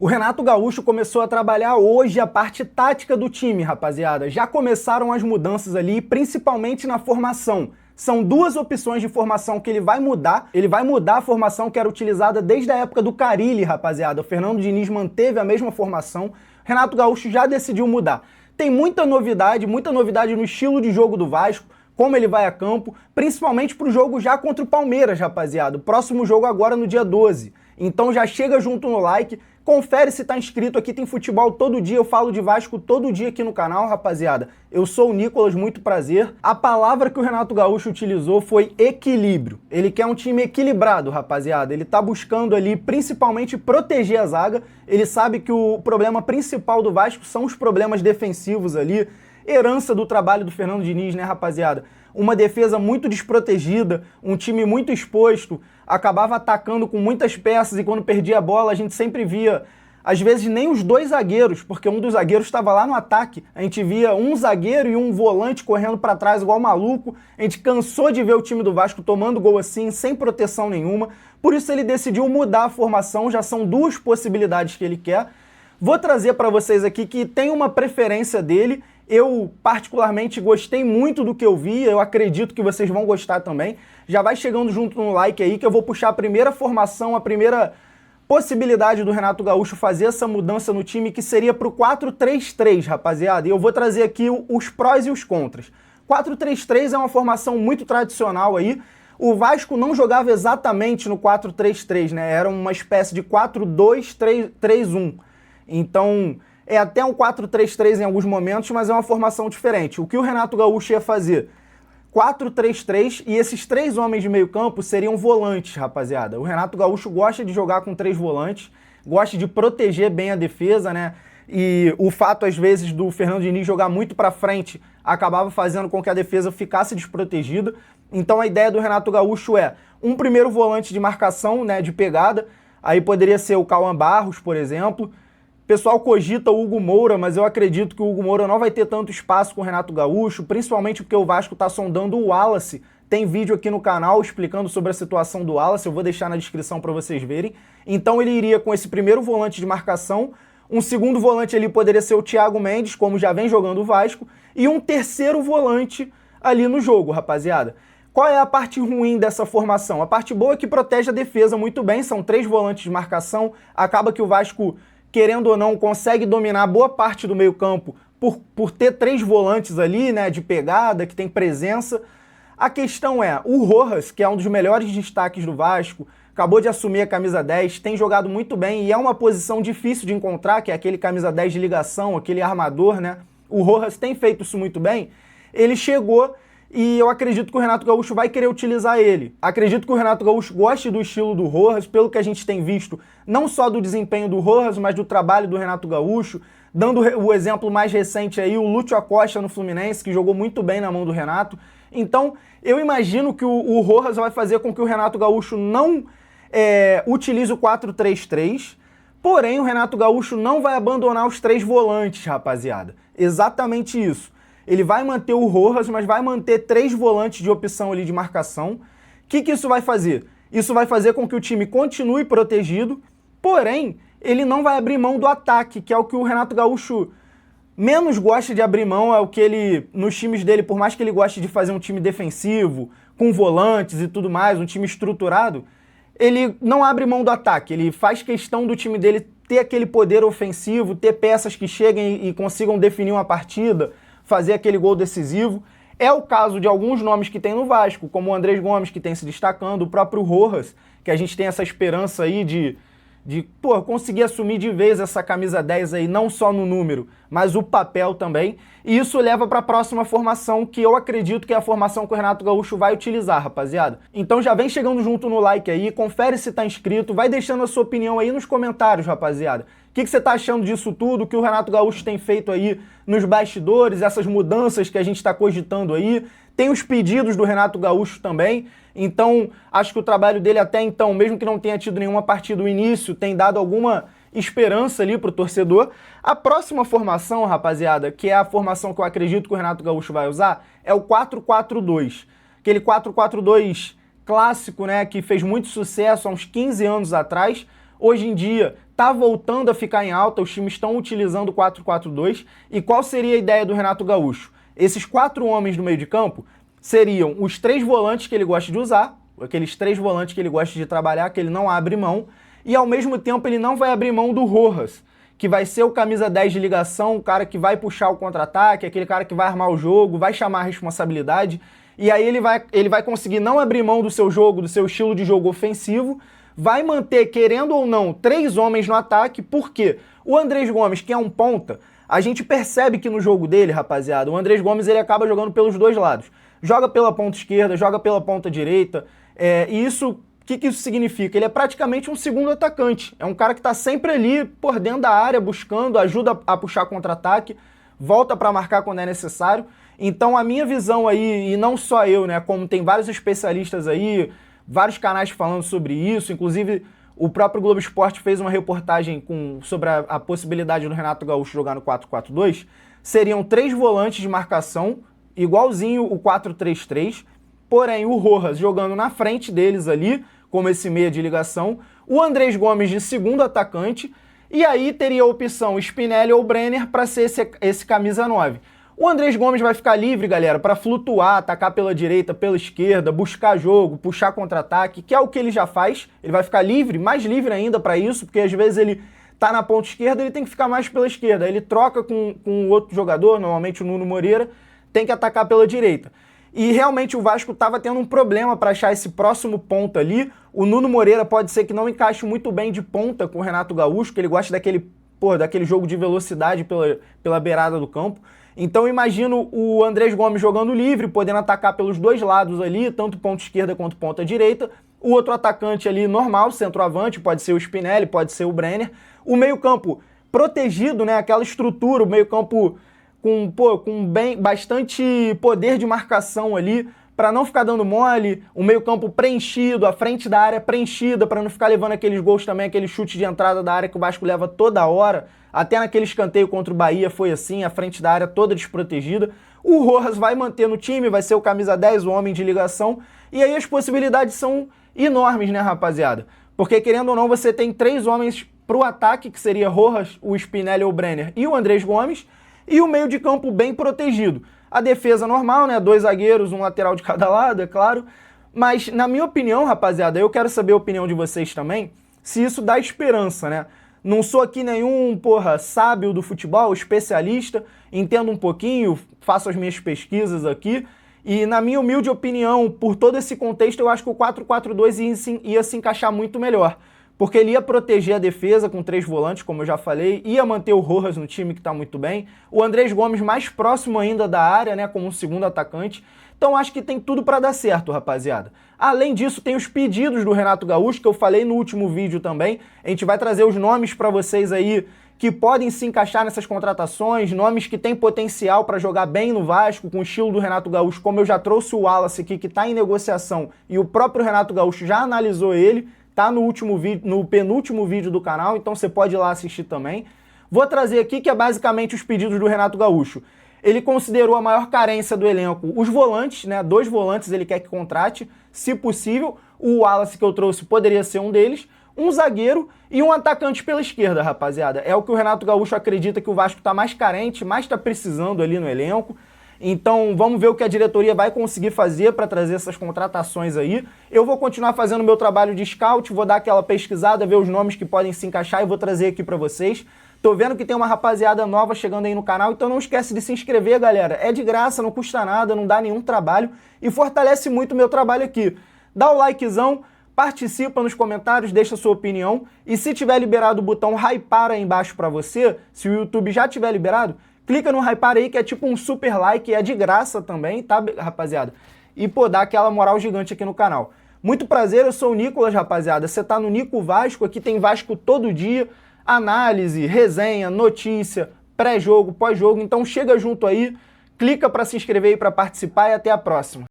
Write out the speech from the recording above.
O Renato Gaúcho começou a trabalhar hoje a parte tática do time, rapaziada. Já começaram as mudanças ali, principalmente na formação. São duas opções de formação que ele vai mudar. Ele vai mudar a formação que era utilizada desde a época do Carille, rapaziada. O Fernando Diniz manteve a mesma formação. Renato Gaúcho já decidiu mudar. Tem muita novidade no estilo de jogo do Vasco, como ele vai a campo, principalmente pro jogo já contra o Palmeiras, rapaziada. O próximo jogo agora no dia 12. Então já chega junto no like, confere se tá inscrito, aqui tem futebol todo dia, eu falo de Vasco todo dia aqui no canal, rapaziada. Eu sou o Nicolas, muito prazer. A palavra que o Renato Gaúcho utilizou foi equilíbrio. Ele quer um time equilibrado, rapaziada. Ele tá buscando ali principalmente proteger a zaga. Ele sabe que o problema principal do Vasco são os problemas defensivos ali, herança do trabalho do Fernando Diniz, né, rapaziada? Uma defesa muito desprotegida, um time muito exposto, acabava atacando com muitas peças e quando perdia a bola a gente sempre via, às vezes nem os dois zagueiros, porque um dos zagueiros estava lá no ataque. A gente via um zagueiro e um volante correndo para trás igual maluco. A gente cansou de ver o time do Vasco tomando gol assim, sem proteção nenhuma. Por isso ele decidiu mudar a formação, já são duas possibilidades que ele quer. Vou trazer para vocês aqui que tem uma preferência dele. Eu, particularmente, gostei muito do que eu vi, eu acredito que vocês vão gostar também. Já vai chegando junto no like aí, que eu vou puxar a primeira formação, a primeira possibilidade do Renato Gaúcho fazer essa mudança no time, que seria pro 4-3-3, rapaziada. E eu vou trazer aqui os prós e os contras. 4-3-3 é uma formação muito tradicional aí. O Vasco não jogava exatamente no 4-3-3, né? Era uma espécie de 4-2-3-1. Então, é até um 4-3-3 em alguns momentos, mas é uma formação diferente. O que o Renato Gaúcho ia fazer? 4-3-3 e esses três homens de meio campo seriam volantes, rapaziada. O Renato Gaúcho gosta de jogar com três volantes, gosta de proteger bem a defesa, né? E o fato, às vezes, do Fernando Diniz jogar muito pra frente acabava fazendo com que a defesa ficasse desprotegida. Então a ideia do Renato Gaúcho é um primeiro volante de marcação, né, de pegada. Aí poderia ser o Cauã Barros, por exemplo. O pessoal cogita o Hugo Moura, mas eu acredito que o Hugo Moura não vai ter tanto espaço com o Renato Gaúcho, principalmente porque o Vasco está sondando o Wallace. Tem vídeo aqui no canal explicando sobre a situação do Wallace, eu vou deixar na descrição para vocês verem. Então ele iria com esse primeiro volante de marcação, um segundo volante ali poderia ser o Thiago Mendes, como já vem jogando o Vasco, e um terceiro volante ali no jogo, rapaziada. Qual é a parte ruim dessa formação? A parte boa é que protege a defesa muito bem, são três volantes de marcação, acaba que o Vasco, querendo ou não, consegue dominar boa parte do meio campo por ter três volantes ali, né, de pegada, que tem presença. A questão é, o Rojas, que é um dos melhores destaques do Vasco, acabou de assumir a camisa 10, tem jogado muito bem e é uma posição difícil de encontrar, que é aquele camisa 10 de ligação, aquele armador, né? O Rojas tem feito isso muito bem. Ele chegou e eu acredito que o Renato Gaúcho vai querer utilizar ele. Acredito que o Renato Gaúcho goste do estilo do Rojas, pelo que a gente tem visto, não só do desempenho do Rojas, mas do trabalho do Renato Gaúcho. Dando o exemplo mais recente aí, o Lúcio Acosta no Fluminense, que jogou muito bem na mão do Renato. Então, eu imagino que o Rojas vai fazer com que o Renato Gaúcho não utilize o 4-3-3, porém o Renato Gaúcho não vai abandonar os três volantes, rapaziada. Exatamente isso. Ele vai manter o Rojas, mas vai manter três volantes de opção ali de marcação. O que isso vai fazer? Isso vai fazer com que o time continue protegido, porém, ele não vai abrir mão do ataque, que é o que o Renato Gaúcho menos gosta de abrir mão, é o que ele, nos times dele, por mais que ele goste de fazer um time defensivo, com volantes e tudo mais, um time estruturado, ele não abre mão do ataque, ele faz questão do time dele ter aquele poder ofensivo, ter peças que cheguem e consigam definir uma partida, fazer aquele gol decisivo. É o caso de alguns nomes que tem no Vasco, como o Andrés Gomes, que tem se destacando, o próprio Rojas, que a gente tem essa esperança aí de conseguir assumir de vez essa camisa 10 aí, não só no número, mas o papel também. E isso leva para a próxima formação, que eu acredito que é a formação que o Renato Gaúcho vai utilizar, rapaziada. Então já vem chegando junto no like aí, confere se tá inscrito, vai deixando a sua opinião aí nos comentários, rapaziada. O que você tá achando disso tudo, o que o Renato Gaúcho tem feito aí nos bastidores, essas mudanças que a gente está cogitando aí. Tem os pedidos do Renato Gaúcho também, então acho que o trabalho dele até então, mesmo que não tenha tido nenhuma partida no início, tem dado alguma esperança ali pro torcedor. A próxima formação, rapaziada, que é a formação que eu acredito que o Renato Gaúcho vai usar, é o 4-4-2. Aquele 4-4-2 clássico, né, que fez muito sucesso há uns 15 anos atrás. Hoje em dia tá voltando a ficar em alta, os times estão utilizando o 4-4-2. E qual seria a ideia do Renato Gaúcho? Esses 4 homens do meio de campo seriam os 3 volantes que ele gosta de usar, aqueles 3 volantes que ele gosta de trabalhar, que ele não abre mão, e ao mesmo tempo ele não vai abrir mão do Rojas, que vai ser o camisa 10 de ligação, o cara que vai puxar o contra-ataque, aquele cara que vai armar o jogo, vai chamar a responsabilidade, e aí ele vai conseguir não abrir mão do seu jogo, do seu estilo de jogo ofensivo, vai manter, querendo ou não, 3 homens no ataque, porque o Andrés Gomes, que é um ponta, a gente percebe que no jogo dele, rapaziada, o Andrés Gomes ele acaba jogando pelos 2 lados. Joga pela ponta esquerda, joga pela ponta direita, e isso, o que isso significa? Ele é praticamente um segundo atacante, é um cara que está sempre ali por dentro da área, buscando, ajuda a puxar contra-ataque, volta para marcar quando é necessário. Então a minha visão aí, e não só eu, né, como tem vários especialistas aí, vários canais falando sobre isso, inclusive o próprio Globo Esporte fez uma reportagem sobre a possibilidade do Renato Gaúcho jogar no 4-4-2, seriam 3 volantes de marcação, igualzinho o 4-3-3, porém o Rojas jogando na frente deles ali, como esse meia de ligação, o Andrés Gomes de segundo atacante, e aí teria a opção Spinelli ou Brenner para ser esse camisa 9. O Andrés Gomes vai ficar livre, galera, para flutuar, atacar pela direita, pela esquerda, buscar jogo, puxar contra-ataque, que é o que ele já faz. Ele vai ficar livre, mais livre ainda para isso, porque às vezes ele tá na ponta esquerda, ele tem que ficar mais pela esquerda. Ele troca com outro jogador, normalmente o Nuno Moreira, tem que atacar pela direita. E realmente o Vasco estava tendo um problema para achar esse próximo ponta ali. O Nuno Moreira pode ser que não encaixe muito bem de ponta com o Renato Gaúcho, que ele gosta daquele jogo de velocidade pela beirada do campo. Então imagino o Andrés Gomes jogando livre, podendo atacar pelos 2 lados ali, tanto ponta esquerda quanto ponta direita. O outro atacante ali normal, centroavante, pode ser o Spinelli, pode ser o Brenner. O meio-campo protegido, né? Aquela estrutura, o meio-campo com bastante poder de marcação ali, para não ficar dando mole, o meio-campo preenchido, a frente da área preenchida, para não ficar levando aqueles gols também, aquele chute de entrada da área que o Vasco leva toda hora. Até naquele escanteio contra o Bahia foi assim, a frente da área toda desprotegida. O Rojas vai manter no time, vai ser o camisa 10, o homem de ligação. E aí as possibilidades são enormes, né, rapaziada? Porque, querendo ou não, você tem 3 homens pro ataque, que seria Rojas, o Spinelli ou o Brenner e o Andrés Gomes, e o meio de campo bem protegido. A defesa normal, né, 2 zagueiros, um lateral de cada lado, é claro. Mas, na minha opinião, rapaziada, eu quero saber a opinião de vocês também, se isso dá esperança, né? Não sou aqui nenhum, sábio do futebol, especialista, entendo um pouquinho, faço as minhas pesquisas aqui, e na minha humilde opinião, por todo esse contexto, eu acho que o 4-4-2 ia se encaixar muito melhor, porque ele ia proteger a defesa com 3 volantes, como eu já falei, ia manter o Rojas no time, que está muito bem, o Andrés Gomes mais próximo ainda da área, né, como um segundo atacante. Então acho que tem tudo para dar certo, rapaziada. Além disso, tem os pedidos do Renato Gaúcho, que eu falei no último vídeo também. A gente vai trazer os nomes para vocês aí que podem se encaixar nessas contratações, nomes que têm potencial para jogar bem no Vasco, com o estilo do Renato Gaúcho, como eu já trouxe o Wallace aqui, que está em negociação, e o próprio Renato Gaúcho já analisou ele, tá no penúltimo vídeo do canal, então você pode ir lá assistir também. Vou trazer aqui que é basicamente os pedidos do Renato Gaúcho. Ele considerou a maior carência do elenco os volantes, né? 2 volantes ele quer que contrate, se possível. O Wallace que eu trouxe poderia ser um deles. Um zagueiro e um atacante pela esquerda, rapaziada. É o que o Renato Gaúcho acredita que o Vasco tá mais carente, mais tá precisando ali no elenco. Então vamos ver o que a diretoria vai conseguir fazer para trazer essas contratações aí. Eu vou continuar fazendo o meu trabalho de scout, vou dar aquela pesquisada, ver os nomes que podem se encaixar e vou trazer aqui para vocês. Tô vendo que tem uma rapaziada nova chegando aí no canal, então não esquece de se inscrever, galera. É de graça, não custa nada, não dá nenhum trabalho e fortalece muito o meu trabalho aqui. Dá o likezão, participa nos comentários, deixa a sua opinião e se tiver liberado o botão hypar aí embaixo pra você, se o YouTube já tiver liberado, clica no hypar aí que é tipo um super like, é de graça também, tá, rapaziada? E dá aquela moral gigante aqui no canal. Muito prazer, eu sou o Nicolas, rapaziada. Você tá no Nico Vasco, aqui tem Vasco todo dia, análise, resenha, notícia, pré-jogo, pós-jogo, então chega junto aí, clica para se inscrever e para participar e até a próxima.